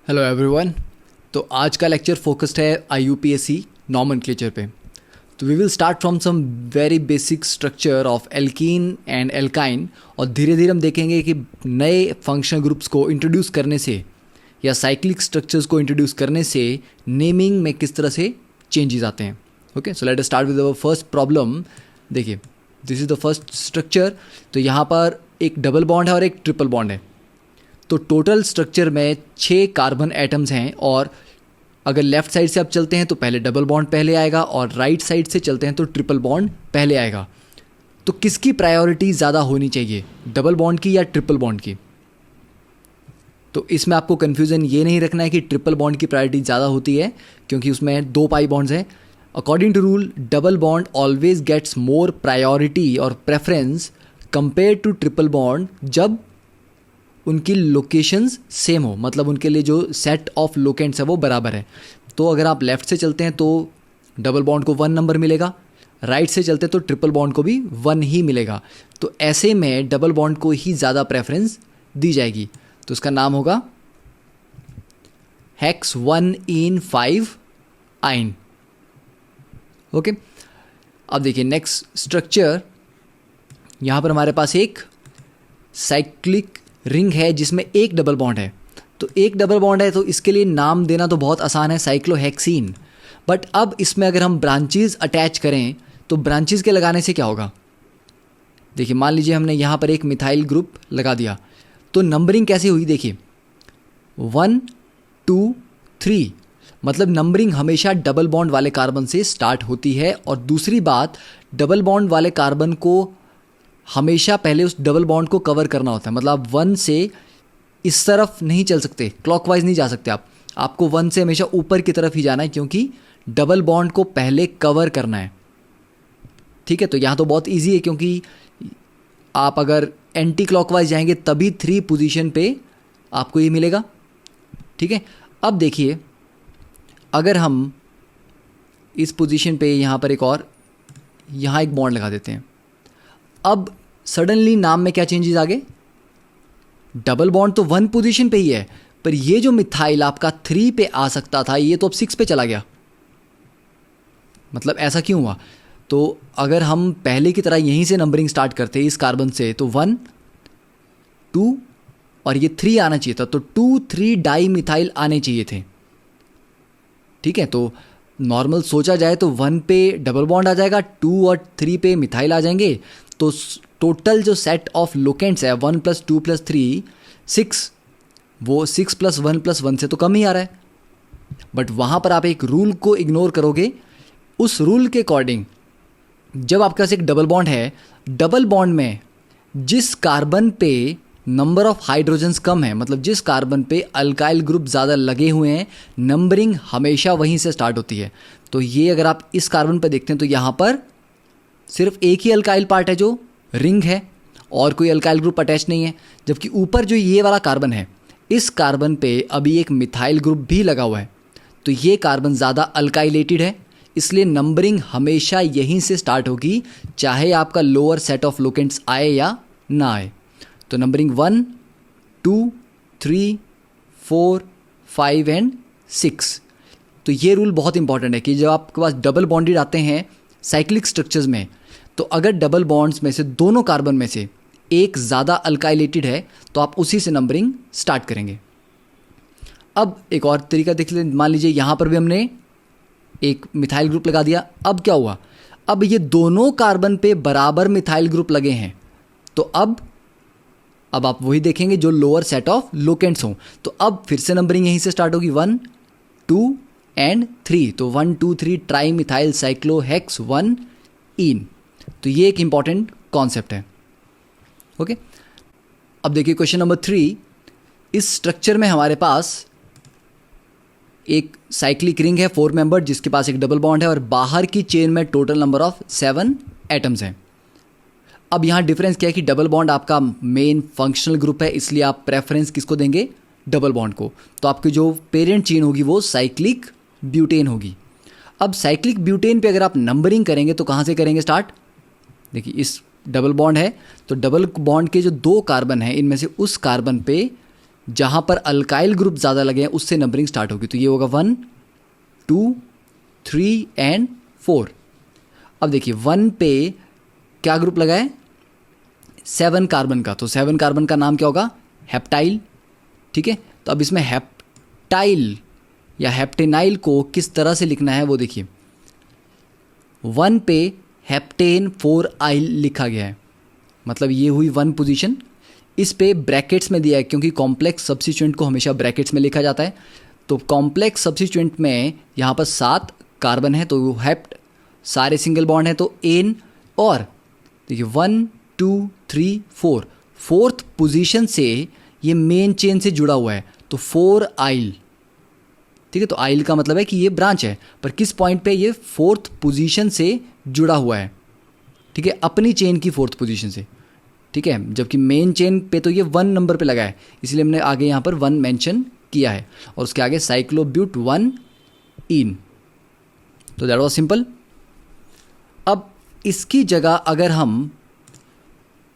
Hello everyone. तो आज का लेक्चर फोकस्ड है IUPAC नॉमेनक्लेचर पे। तो we will start from some very basic structure of alkene and alkyne और धीरे धीरे हम देखेंगे कि नए फंक्शनल ग्रुप्स को इंट्रोड्यूस करने से या साइक्लिक स्ट्रक्चर्स को इंट्रोड्यूस करने से नेमिंग में किस तरह से चेंजेस आते हैं। Okay, so let us start with our first problem. देखिए, this is the first structure. तो यहाँ पर एक डबल बॉन्ड है और एक ट्रिपल बॉन्ड है। तो टोटल स्ट्रक्चर में 6 कार्बन एटम्स हैं और अगर लेफ़्ट साइड से आप चलते हैं तो पहले डबल बॉन्ड पहले आएगा और राइट साइड से चलते हैं तो ट्रिपल बॉन्ड पहले आएगा। तो किसकी प्रायोरिटी ज़्यादा होनी चाहिए, डबल बॉन्ड की या ट्रिपल बॉन्ड की? तो इसमें आपको कन्फ्यूज़न ये नहीं रखना है कि ट्रिपल बॉन्ड की प्रायोरिटी ज़्यादा होती है क्योंकि उसमें 2 पाई बॉन्ड्स हैं। According to rule double bond always gets more priority और preference compare to triple bond जब उनकी लोकेशंस सेम हो, मतलब उनके लिए जो सेट ऑफ लोकेंट्स है वो बराबर है। तो अगर आप लेफ़्ट से चलते हैं तो डबल बॉन्ड को 1 नंबर मिलेगा, राइट से चलते तो ट्रिपल बॉन्ड को भी 1 ही मिलेगा। तो ऐसे में डबल बॉन्ड को ही ज़्यादा प्रेफरेंस दी जाएगी। तो उसका नाम होगा हेक्स 1ene5 आइन। ओके, अब देखिए नेक्स्ट स्ट्रक्चर। यहाँ पर हमारे पास एक साइक्लिक रिंग है जिसमें एक डबल बॉन्ड है। तो एक डबल बॉन्ड है तो इसके लिए नाम देना तो बहुत आसान है, साइक्लोहेक्सीन। बट अब इसमें अगर हम ब्रांचेस अटैच करें तो ब्रांचेस के लगाने से क्या होगा? देखिए, मान लीजिए हमने यहाँ पर एक मिथाइल ग्रुप लगा दिया तो नंबरिंग कैसे हुई? देखिए 1 2 3, मतलब नंबरिंग हमेशा डबल बॉन्ड वाले कार्बन से स्टार्ट होती है। और दूसरी बात, डबल बॉन्ड वाले कार्बन को हमेशा पहले उस डबल बॉन्ड को कवर करना होता है। मतलब आप 1 से इस तरफ नहीं चल सकते, क्लॉकवाइज नहीं जा सकते आपको 1 से हमेशा ऊपर की तरफ ही जाना है क्योंकि डबल बॉन्ड को पहले कवर करना है। ठीक है, तो यहाँ तो बहुत इजी है क्योंकि आप अगर एंटी क्लॉकवाइज जाएंगे तभी 3 पोजीशन पे आपको ये मिलेगा। ठीक है, अब देखिए अगर हम इस पोजीशन पे यहाँ पर यहाँ एक बॉन्ड लगा देते हैं, अब सडनली नाम में क्या चेंजेस आ गए? डबल बॉन्ड तो 1 पोजीशन पे ही है, पर ये जो मिथाइल आपका 3 पे आ सकता था ये तो अब 6 पे चला गया। मतलब ऐसा क्यों हुआ? तो अगर हम पहले की तरह यहीं से नंबरिंग स्टार्ट करते इस कार्बन से तो 1 2 और ये 3 आना चाहिए था। तो 2 3 डाई मिथाइल आने चाहिए थे। ठीक है, तो नॉर्मल सोचा जाए तो 1 पे डबल बॉन्ड आ जाएगा, 2 और 3 पे मिथाइल आ जाएंगे। तो टोटल जो सेट ऑफ लोकेंट्स है 1 + 2 + 3 6, वो 6 + 1 + 1 से तो कम ही आ रहा है। बट वहाँ पर आप एक रूल को इग्नोर करोगे। उस रूल के अकॉर्डिंग जब आपके पास एक डबल बॉन्ड है, डबल बॉन्ड में जिस कार्बन पे नंबर ऑफ हाइड्रोजन्स कम है, मतलब जिस कार्बन पे अल्काइल ग्रुप ज़्यादा लगे हुए हैं, नंबरिंग हमेशा वहीं से स्टार्ट होती है। तो ये अगर आप इस कार्बन पे देखते हैं तो यहाँ पर सिर्फ एक ही अल्काइल पार्ट है जो रिंग है और कोई अल्काइल ग्रुप अटैच नहीं है। जबकि ऊपर जो ये वाला कार्बन है, इस कार्बन पे अभी एक मिथाइल ग्रुप भी लगा हुआ है। तो ये कार्बन ज़्यादा अल्काइलेटेड है, इसलिए नंबरिंग हमेशा यहीं से स्टार्ट होगी, चाहे आपका लोअर सेट ऑफ लोकेंट्स आए या ना आए। तो नंबरिंग 1 2 3 4 5 एंड 6। तो ये रूल बहुत इंपॉर्टेंट है कि जब आपके पास डबल बॉन्डेड आते हैं साइक्लिक स्ट्रक्चर्स में, तो अगर डबल बॉन्ड्स में से दोनों कार्बन में से एक ज़्यादा अल्काइलेटेड है तो आप उसी से नंबरिंग स्टार्ट करेंगे। अब एक और तरीका देख लें। मान लीजिए यहाँ पर भी हमने एक मिथाइल ग्रुप लगा दिया। अब क्या हुआ? अब ये दोनों कार्बन पे बराबर मिथाइल ग्रुप लगे हैं। तो अब आप वही देखेंगे जो लोअर सेट ऑफ लोकेंट्स हों। तो अब फिर से नंबरिंग यहीं से स्टार्ट होगी 1 2 एंड 3। तो 1 2 3 ट्राई मिथाइल साइक्लोहेक्स 1ene। तो ये एक इंपॉर्टेंट कॉन्सेप्ट है। ओके, अब देखिए क्वेश्चन नंबर 3। इस स्ट्रक्चर में हमारे पास एक साइक्लिक रिंग है 4 मेंबर जिसके पास एक डबल बॉन्ड है और बाहर की चेन में टोटल नंबर ऑफ 7 एटम्स हैं। अब यहाँ डिफरेंस क्या है कि डबल बॉन्ड आपका मेन फंक्शनल ग्रुप है, इसलिए आप प्रेफरेंस किसको देंगे? डबल बॉन्ड को। तो आपकी जो पेरेंट चेन होगी वो साइक्लिक ब्यूटेन होगी। अब साइक्लिक ब्यूटेन पे अगर आप नंबरिंग करेंगे तो कहाँ से करेंगे स्टार्ट? देखिए, इस डबल बॉन्ड है तो डबल बॉन्ड के जो 2 कार्बन हैं इनमें से उस कार्बन पे जहाँ पर अल्काइल ग्रुप ज़्यादा लगे हैं उससे नंबरिंग स्टार्ट होगी। तो ये होगा 1 2 3 एंड 4। अब देखिए 1 पे क्या ग्रुप लगा है, 7 कार्बन का, तो 7 कार्बन का नाम क्या होगा, हेप्टाइल। ठीक है, तो अब इसमें हेप्टाइल या हेप्टेनाइल को किस तरह से लिखना है वो देखिए। 1 पे हेप्टेन 4 आइल लिखा गया है, मतलब ये हुई 1 पोजीशन। इस पे ब्रैकेट्स में दिया है क्योंकि कॉम्प्लेक्स सब्स्टिट्यूएंट को हमेशा ब्रैकेट्स में लिखा जाता है। तो कॉम्प्लेक्स सब्स्टिट्यूएंट में यहाँ पर 7 कार्बन है, तो हेप्ट सारे सिंगल बॉन्ड है, तो एन, और देखिए 1 2 3 4, फोर्थ पोजीशन से ये मेन चेन से जुड़ा हुआ है, तो 4 आइल। ठीक है, तो आइल का मतलब है कि ये ब्रांच है, पर किस पॉइंट पे ये फोर्थ पोजीशन से जुड़ा हुआ है। ठीक है, अपनी चेन की फोर्थ पोजीशन से। ठीक है, जबकि मेन चेन पे तो ये 1 नंबर पे लगा है, इसलिए हमने आगे यहाँ पर 1 मेंशन किया है, और उसके आगे साइक्लोब्यूट 1 इन। तो दैट वाज सिंपल। अब इसकी जगह अगर हम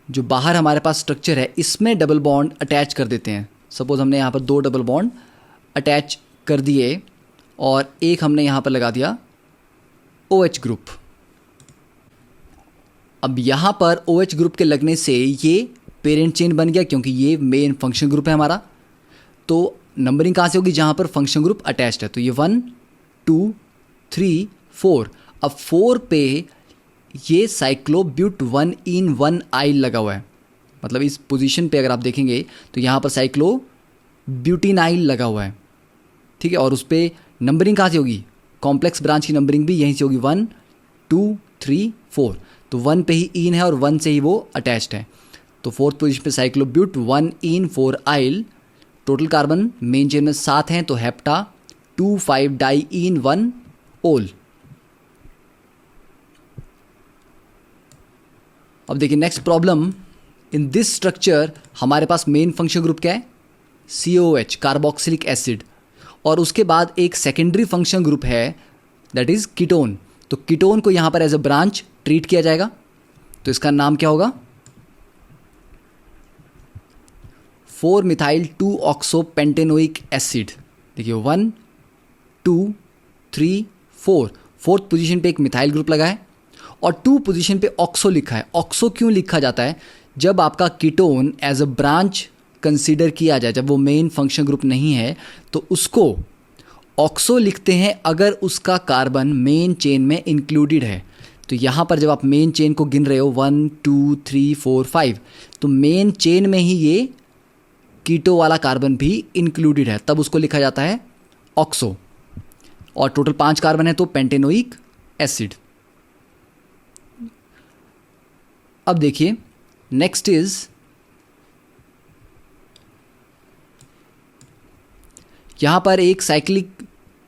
जो बाहर हमारे पास स्ट्रक्चर है इसमें डबल बॉन्ड अटैच कर देते हैं। सपोज हमने यहाँ पर 2 डबल बॉन्ड अटैच कर दिए और एक हमने यहाँ पर लगा दिया OH ग्रुप। अब यहाँ पर OH ग्रुप के लगने से ये पेरेंट चेन बन गया क्योंकि ये मेन फंक्शन ग्रुप है हमारा। तो नंबरिंग कहाँ से होगी, जहाँ पर फंक्शन ग्रुप अटैच्ड है। तो ये 1 2 3 4। अब 4 पे ये साइक्लोब्यूट 1 इन 1 आइल लगा हुआ है, मतलब इस पोजीशन पे अगर आप देखेंगे तो यहाँ पर साइक्लोब्यूटिनाइल लगा हुआ है। ठीक है, और उस पर नंबरिंग कहाँ से होगी, कॉम्प्लेक्स ब्रांच की नंबरिंग भी यहीं से होगी, 1 2 3 4। तो 1 पे ही इन है और 1 से ही वो अटैच्ड है। तो फोर्थ पोजीशन पे साइक्लोब्यूट 1 इन 4 आइल। टोटल कार्बन मेन चेन में 7 हैं, तो हेप्टा 2 5 डाई इन 1 ओल। अब देखिए next problem, in this structure हमारे पास मेन फंक्शन ग्रुप क्या है, COH कार्बोक्सिलिक एसिड, और उसके बाद एक सेकेंडरी फंक्शन ग्रुप है दैट इज कीटोन। तो कीटोन को यहाँ पर एज अ ब्रांच ट्रीट किया जाएगा, तो इसका नाम क्या होगा, 4 मिथाइल 2 ऑक्सो पेंटेनोइक एसिड। देखिए 1 2 3 4, फोर्थ पोजीशन पे एक मिथाइल ग्रुप लगा है और 2 पोजीशन पे ऑक्सो लिखा है। ऑक्सो क्यों लिखा जाता है, जब आपका ketone as a branch consider किया जाए, जब वो मेन फंक्शन ग्रुप नहीं है तो उसको ऑक्सो लिखते हैं अगर उसका कार्बन मेन चेन में इंक्लूडेड है। तो यहाँ पर जब आप मेन चेन को गिन रहे हो 1 2 3 4 5, तो मेन चेन में ही ये कीटो वाला कार्बन भी इंक्लूडेड है, तब उसको लिखा जाता है ऑक्सो। और टोटल 5 कार्बन है तो पेंटेनोइक एसिड। अब देखिए नेक्स्ट इज, यहां पर एक साइक्लिक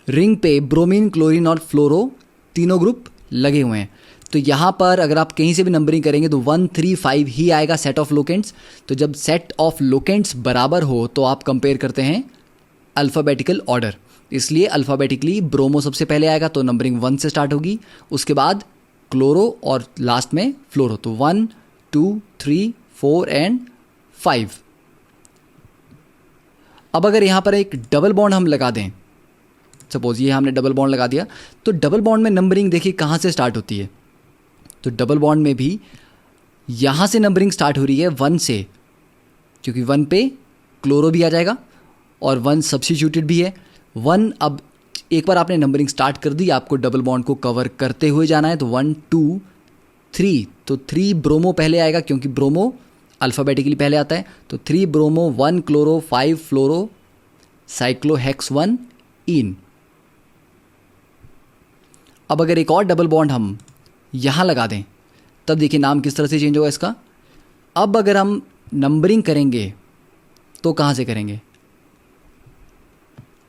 रिंग पे ब्रोमीन क्लोरीन और फ्लोरो तीनों ग्रुप लगे हुए हैं। तो यहां पर अगर आप कहीं से भी नंबरिंग करेंगे तो 1 3 5 ही आएगा सेट ऑफ लोकेंट्स। तो जब सेट ऑफ लोकेंट्स बराबर हो तो आप कंपेयर करते हैं अल्फ़ाबेटिकल ऑर्डर, इसलिए अल्फ़ाबेटिकली ब्रोमो सबसे पहले आएगा तो नंबरिंग 1 से स्टार्ट होगी, उसके बाद क्लोरो और लास्ट में फ्लोरो। तो 1 2 3 4 एंड 5। अब अगर यहाँ पर एक डबल बॉन्ड हम लगा दें, सपोज ये हमने डबल बॉन्ड लगा दिया, तो डबल बॉन्ड में नंबरिंग देखिए कहाँ से स्टार्ट होती है। तो डबल बॉन्ड में भी यहाँ से नंबरिंग स्टार्ट हो रही है 1 से, क्योंकि 1 पे क्लोरो भी आ जाएगा और 1 सब्स्टिट्यूटेड भी है। 1 अब एक बार आपने नंबरिंग स्टार्ट कर दी, आपको डबल बॉन्ड को कवर करते हुए जाना है। तो 1 2 3, तो 3 ब्रोमो पहले आएगा क्योंकि ब्रोमो अल्फ़ाबेटिकली पहले आता है। तो 3 ब्रोमो 1 क्लोरो 5 फ्लोरो साइक्लोहेक्स 1 इन। अब अगर एक और डबल बॉन्ड हम यहाँ लगा दें, तब देखिए नाम किस तरह से चेंज होगा इसका। अब अगर हम नंबरिंग करेंगे तो कहाँ से करेंगे,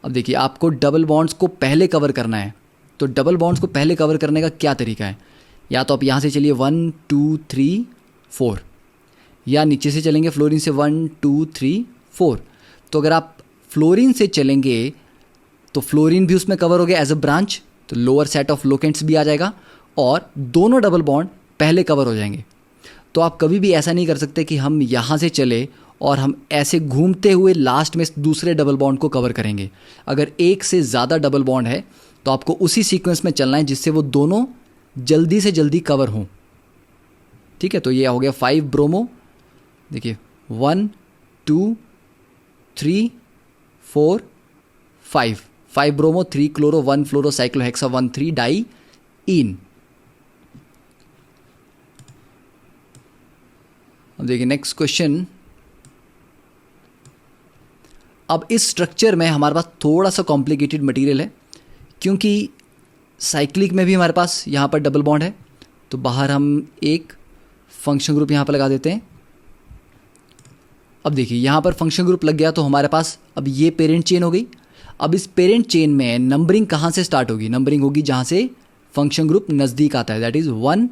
अब देखिए आपको डबल बॉन्ड्स को पहले कवर करना है। तो डबल बॉन्ड्स को पहले कवर करने का क्या तरीका है, या तो आप यहाँ से चलिए 1 2 3 4, या नीचे से चलेंगे फ्लोरीन से 1 2 3 4। तो अगर आप फ्लोरीन से चलेंगे तो फ्लोरीन भी उसमें कवर हो गया एज अ ब्रांच, तो लोअर सेट ऑफ लोकेंट्स भी आ जाएगा और दोनों डबल बॉन्ड पहले कवर हो जाएंगे। तो आप कभी भी ऐसा नहीं कर सकते कि हम यहाँ से चले और हम ऐसे घूमते हुए लास्ट में दूसरे डबल बॉन्ड को कवर करेंगे। अगर एक से ज़्यादा डबल बॉन्ड है तो आपको उसी सीक्वेंस में चलना है जिससे वो दोनों जल्दी से जल्दी कवर हों। ठीक है, तो ये हो गया 5 ब्रोमो, देखिए 1 2 3 4 5, 5 ब्रोमो 3 क्लोरो 1 फ्लोरो साइक्लोहेक्सा 1 3 डाई इन। अब देखिए नेक्स्ट क्वेश्चन। अब इस स्ट्रक्चर में हमारे पास थोड़ा सा कॉम्प्लिकेटेड मटेरियल है, क्योंकि साइक्लिक में भी हमारे पास यहाँ पर डबल बॉन्ड है, तो बाहर हम एक फंक्शन ग्रुप यहाँ पर लगा देते हैं। अब देखिए यहाँ पर फंक्शन ग्रुप लग गया, तो हमारे पास अब ये पेरेंट चेन हो गई। अब इस पेरेंट चेन में नंबरिंग कहाँ से स्टार्ट होगी? नंबरिंग होगी जहाँ से फंक्शन ग्रुप नज़दीक आता है, दैट इज़ 1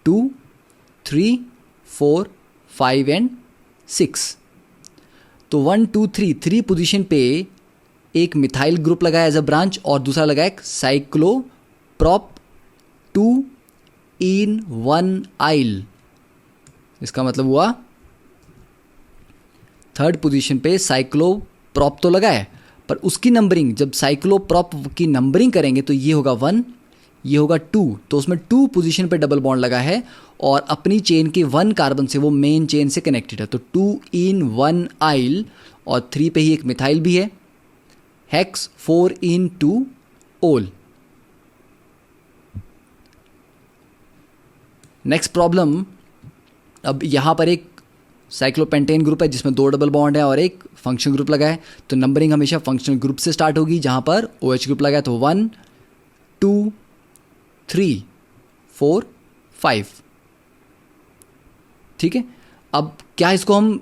2 3 4 5 एंड 6। तो 1 2 3 3 पोजीशन पे एक मिथाइल ग्रुप लगाया एज अ ब्रांच और दूसरा लगाया एक साइक्लोप्रोप 2 इन 1 आइल। इसका मतलब हुआ थर्ड पोजीशन पे साइक्लोप्रोप तो लगा है, पर उसकी नंबरिंग जब साइक्लोप्रोप की नंबरिंग करेंगे तो ये होगा 1, ये होगा 2, तो उसमें 2 पोजीशन पे डबल बॉन्ड लगा है और अपनी चेन के 1 कार्बन से वो मेन चेन से कनेक्टेड है, तो 2 इन 1 आइल और 3 पे ही एक मिथाइल भी है, हेक्स 4 इन 2 ओल। नेक्स्ट प्रॉब्लम, अब यहाँ पर एक साइक्लोपेंटेन ग्रुप है जिसमें 2 डबल बॉन्ड है और एक फंक्शन ग्रुप लगा है, तो नंबरिंग हमेशा फंक्शन ग्रुप से स्टार्ट होगी। जहाँ पर OH ग्रुप लगा है तो 1 2 3 4 5। ठीक है, अब क्या इसको हम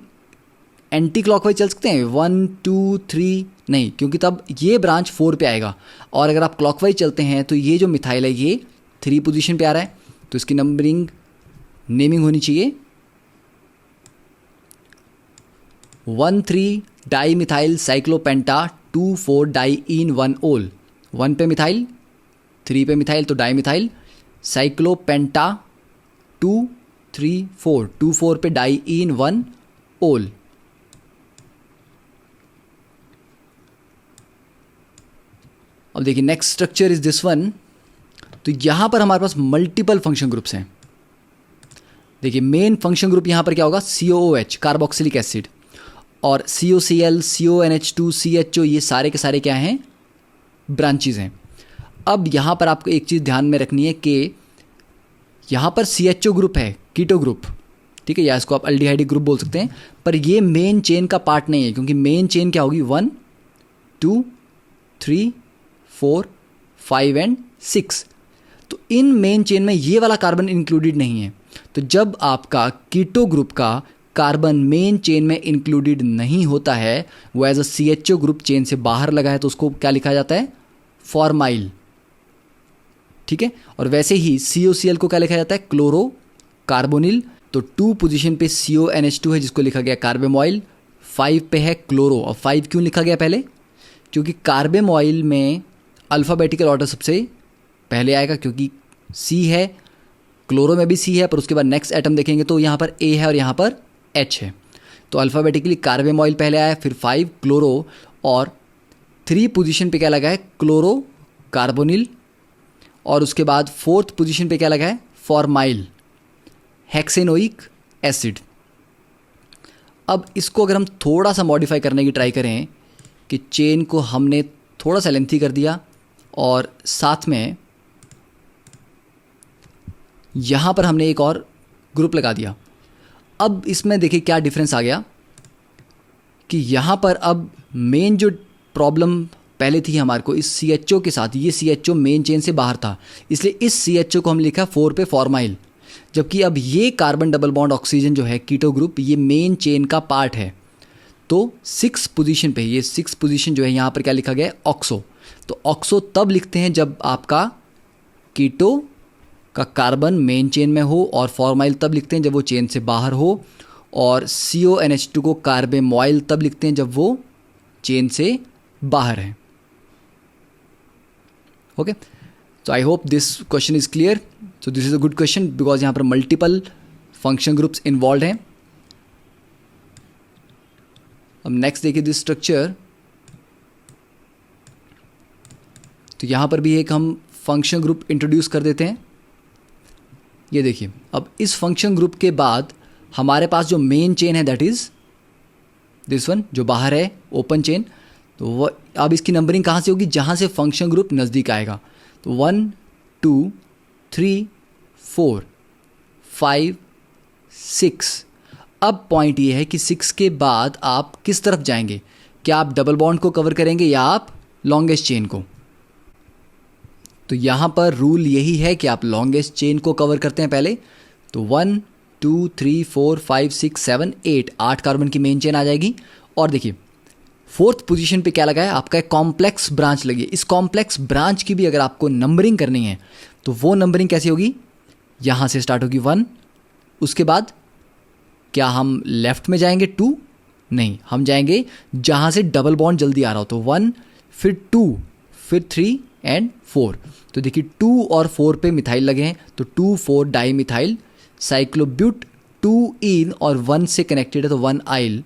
एंटी क्लॉकवाइज चल सकते हैं 1 2 3? नहीं, क्योंकि तब ये ब्रांच 4 पे आएगा, और अगर आप क्लॉकवाइज चलते हैं तो ये जो मिथाइल है ये 3 पोजीशन पे आ रहा है, तो इसकी नंबरिंग नेमिंग होनी चाहिए 1 3 डाई मिथाइल साइक्लोपेंटा 2 4 डाई इन 1 ओल। 1 पे मिथाइल, 3 पे मिथाइल तो डाई मिथाइल साइक्लोपेंटा 2 3 4 2 4 पे डाई इन 1 ओल। अब देखिए next structure is this one. तो यहां पर हमारे पास मल्टीपल फंक्शन ग्रुप्स हैं। देखिए मेन फंक्शन ग्रुप यहां पर क्या होगा? COOH कार्बोक्सिलिक एसिड, और COCl CONH2 CHO ये सारे के सारे क्या हैं? ब्रांचेज हैं। अब यहाँ पर आपको एक चीज़ ध्यान में रखनी है कि यहाँ पर CHO ग्रुप है, कीटो ग्रुप, ठीक है, या इसको आप अल्डिहाइडिक ग्रुप बोल सकते हैं, पर ये मेन चेन का पार्ट नहीं है, क्योंकि मेन चेन क्या होगी 1 2 3 4 5 एंड 6। तो इन मेन चेन में ये वाला कार्बन इंक्लूडेड नहीं है। तो जब आपका कीटो ग्रुप का कार्बन मेन चेन में इंक्लूडेड नहीं होता है, वो as a CHO group chain से बाहर लगा है, तो उसको क्या लिखा जाता है? फॉर्माइल। ठीक है, और वैसे ही COCl को क्या लिखा जाता है? Chloro carbonyl. तो 2 पोजीशन पे CONH2 है जिसको लिखा गया कार्बेमॉइल, 5 पे है क्लोरो। और 5 क्यों लिखा गया पहले? क्योंकि कार्बेमॉइल में अल्फ़ाबेटिकल ऑर्डर सबसे पहले आएगा, क्योंकि C है, क्लोरो में भी C है, पर उसके बाद नेक्स्ट एटम देखेंगे तो यहाँ पर A है और यहाँ पर H है, तो अल्फ़ाबेटिकली कार्बेमॉइल पहले आया, फिर 5 क्लोरो, और 3 पोजीशन पे क्या लगा है? क्लोरो कार्बोनिल, और उसके बाद 4th पोजीशन पे क्या लगा है? Formyl hexanoic acid. अब इसको अगर हम थोड़ा सा मॉडिफाई करने की ट्राई करें कि चेन को हमने थोड़ा सा लेंथी कर दिया और साथ में यहाँ पर हमने एक और ग्रुप लगा दिया। अब इसमें देखिए क्या डिफरेंस आ गया कि यहाँ पर अब मेन जो प्रॉब्लम पहले थी हमारे को इस CHO के साथ, ये CHO मेन चेन से बाहर था, इसलिए इस CHO को हम लिखा 4 पे फॉर्माइल, जबकि अब ये कार्बन डबल बॉन्ड ऑक्सीजन जो है कीटो ग्रुप, ये मेन चेन का पार्ट है। तो 6 पोजीशन पे, ये 6 पोजीशन जो है यहाँ पर क्या लिखा गया है? ऑक्सो। तो ऑक्सो तब लिखते हैं जब आपका कीटो का कार्बन मेन चेन में हो, और फॉर्माइल तब लिखते हैं जब वो चेन से बाहर हो, और CONH2 को कार्बेमॉइल तब लिखते हैं जब वो चेन से बाहर है। Okay, so I hope this question is clear. So this is a good question because यहाँ पर मल्टीपल फंक्शन ग्रुप्स इन्वॉल्व हैं। अब नेक्स्ट देखिए दिस स्ट्रक्चर, तो यहाँ पर भी एक हम फंक्शन ग्रुप इंट्रोड्यूस कर देते हैं। ये देखिए, अब इस फंक्शन ग्रुप के बाद हमारे पास जो मेन चेन है दैट इज़ दिस वन, जो बाहर है ओपन चेन। तो वो अब इसकी नंबरिंग कहाँ से होगी, जहाँ से फंक्शन ग्रुप नज़दीक आएगा। तो 1 2 3 4 5 6। अब पॉइंट ये है कि 6 के बाद आप किस तरफ जाएंगे, क्या आप डबल बॉन्ड को कवर करेंगे या आप लॉन्गेस्ट चेन को। तो यहाँ पर रूल यही है कि आप लॉन्गेस्ट चेन को कवर करते हैं पहले। तो 1 2 3 4 5 6 7 8 8 कार्बन की मेन चेन आ जाएगी। और देखिए फोर्थ पोजीशन पे क्या लगा है, आपका एक कॉम्प्लेक्स ब्रांच लगी है। इस कॉम्प्लेक्स ब्रांच की भी अगर आपको नंबरिंग करनी है तो वो नंबरिंग कैसी होगी, यहाँ से स्टार्ट होगी 1, उसके बाद क्या हम लेफ्ट में जाएंगे 2, नहीं हम जाएंगे जहाँ से डबल बॉन्ड जल्दी आ रहा हो। तो 1 फिर 2 फिर 3 एंड 4। तो देखिए 2 और 4 पे मिथाइल लगे हैं, तो 2 4 डाई मिथाइल साइक्लोब्यूट 2 इन और 1 से कनेक्टेड है तो 1 आइल।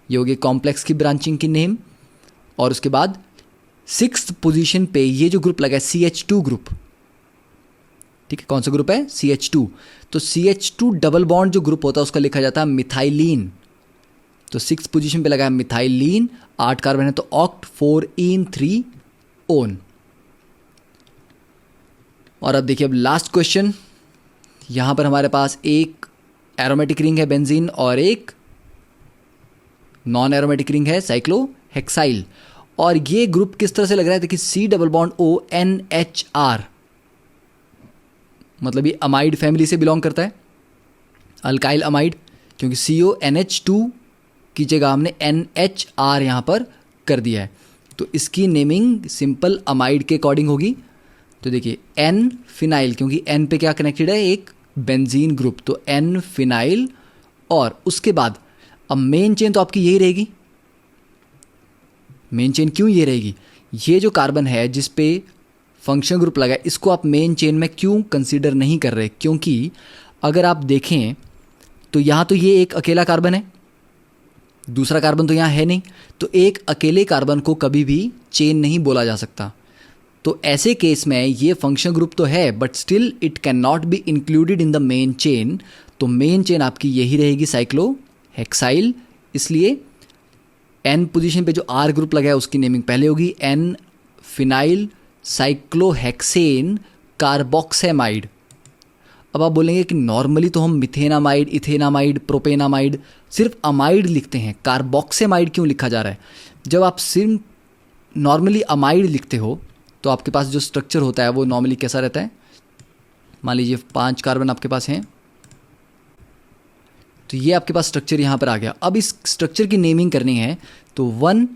ये हो गई कॉम्प्लेक्स की ब्रांचिंग की नेम। और उसके बाद 6th पोजीशन पे ये जो ग्रुप लगा है CH2 ग्रुप, ठीक है, कौन सा ग्रुप है CH2। तो CH2 डबल बॉन्ड जो ग्रुप होता है उसका लिखा जाता है मिथाइलिन। तो 6th पोजीशन पे लगा है मिथाइलिन, 8 कार्बन है तो ऑक्ट 4 इन 3 ओन। और अब देखिए अब लास्ट क्वेश्चन, यहाँ पर हमारे पास एक एरोमेटिक रिंग है बेंजीन और एक नॉन एरोमेटिक रिंग है साइक्लोहेक्साइल। और ये ग्रुप किस तरह से लग रहा है, देखिए C डबल बॉन्ड ONHR, मतलब ये अमाइड फैमिली से बिलोंग करता है, अल्काइल अमाइड, क्योंकि CONH2 की जगह हमने NHR यहाँ पर कर दिया है। तो इसकी नेमिंग सिंपल अमाइड के अकॉर्डिंग होगी। तो देखिए N फिनाइल, क्योंकि N पे क्या कनेक्टेड है, एक बेंजीन ग्रुप, तो N फिनाइल। और उसके बाद अब मेन चेन तो आपकी यही रहेगी। मेन चेन क्यों ये रहेगी, ये जो कार्बन है जिस पे फंक्शन ग्रुप लगा है इसको आप मेन चेन में क्यों कंसीडर नहीं कर रहे, क्योंकि अगर आप देखें तो यहाँ तो ये एक अकेला कार्बन है, दूसरा कार्बन तो यहाँ है नहीं, तो एक अकेले कार्बन को कभी भी चेन नहीं बोला जा सकता। तो ऐसे केस में ये फंक्शन ग्रुप तो है but still it can not be included in the main chain. तो मेन चेन आपकी यही रहेगी साइक्लोहेक्साइल। इसलिए N पोजीशन पे जो R ग्रुप लगा है उसकी नेमिंग पहले होगी N फिनाइल साइक्लोहेक्सेन कार्बोक्सेमाइड। अब आप बोलेंगे कि नॉर्मली तो हम मिथेनामाइड, इथेनामाइड, प्रोपेनामाइड सिर्फ अमाइड लिखते हैं, कार्बोक्सेमाइड क्यों लिखा जा रहा है। जब आप सिर्फ नॉर्मली अमाइड लिखते हो तो आपके पास जो स्ट्रक्चर होता है वो नॉर्मली कैसा रहता है, मान लीजिए 5 कार्बन आपके पास हैं, तो ये आपके पास स्ट्रक्चर यहाँ पर आ गया। अब इस स्ट्रक्चर की नेमिंग करनी है तो 1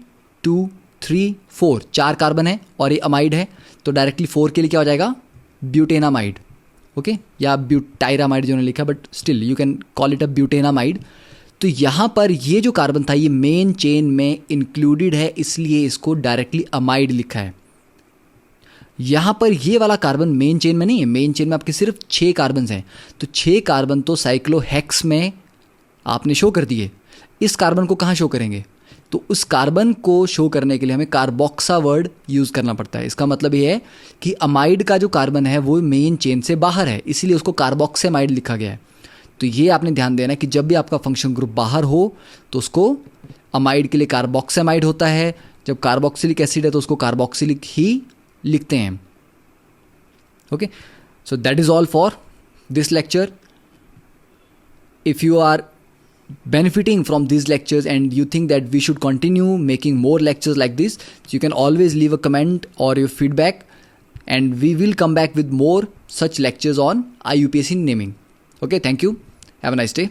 2 3 4 4 कार्बन है और ये अमाइड है, तो डायरेक्टली 4 के लिए क्या हो जाएगा, ब्यूटेनामाइड, ओके, या ब्यूटाइरामाइड जो ने लिखा, but still you can call it a butanamide. तो यहाँ पर ये जो कार्बन था ये मेन चेन में इंक्लूडेड है, इसलिए इसको डायरेक्टली अमाइड लिखा है। यहाँ पर ये वाला कार्बन मेन चेन में नहीं है, मेन चेन में आपके सिर्फ 6 कार्बन हैं, तो 6 कार्बन तो साइक्लोहेक्स में आपने शो कर दिए। इस कार्बन को कहाँ शो करेंगे, तो उस कार्बन को शो करने के लिए हमें कार्बोक्सा वर्ड यूज़ करना पड़ता है। इसका मतलब ये है कि अमाइड का जो कार्बन है वो मेन चेन से बाहर है, इसीलिए उसको कार्बोक्सेमाइड लिखा गया है। तो ये आपने ध्यान देना है कि जब भी आपका फंक्शन ग्रुप बाहर हो तो उसको अमाइड के लिए कार्बोक्सेमाइड होता है, जब कार्बोक्सिलिक एसिड है तो उसको कार्बोक्सिलिक ही लिखते हैं। Okay, so that is all for this lecture. If you are benefiting from these lectures and you think that we should continue making more lectures like this, you can always leave a comment or your feedback and we will come back with more such lectures on IUPAC naming. Okay, thank you. Have a nice day.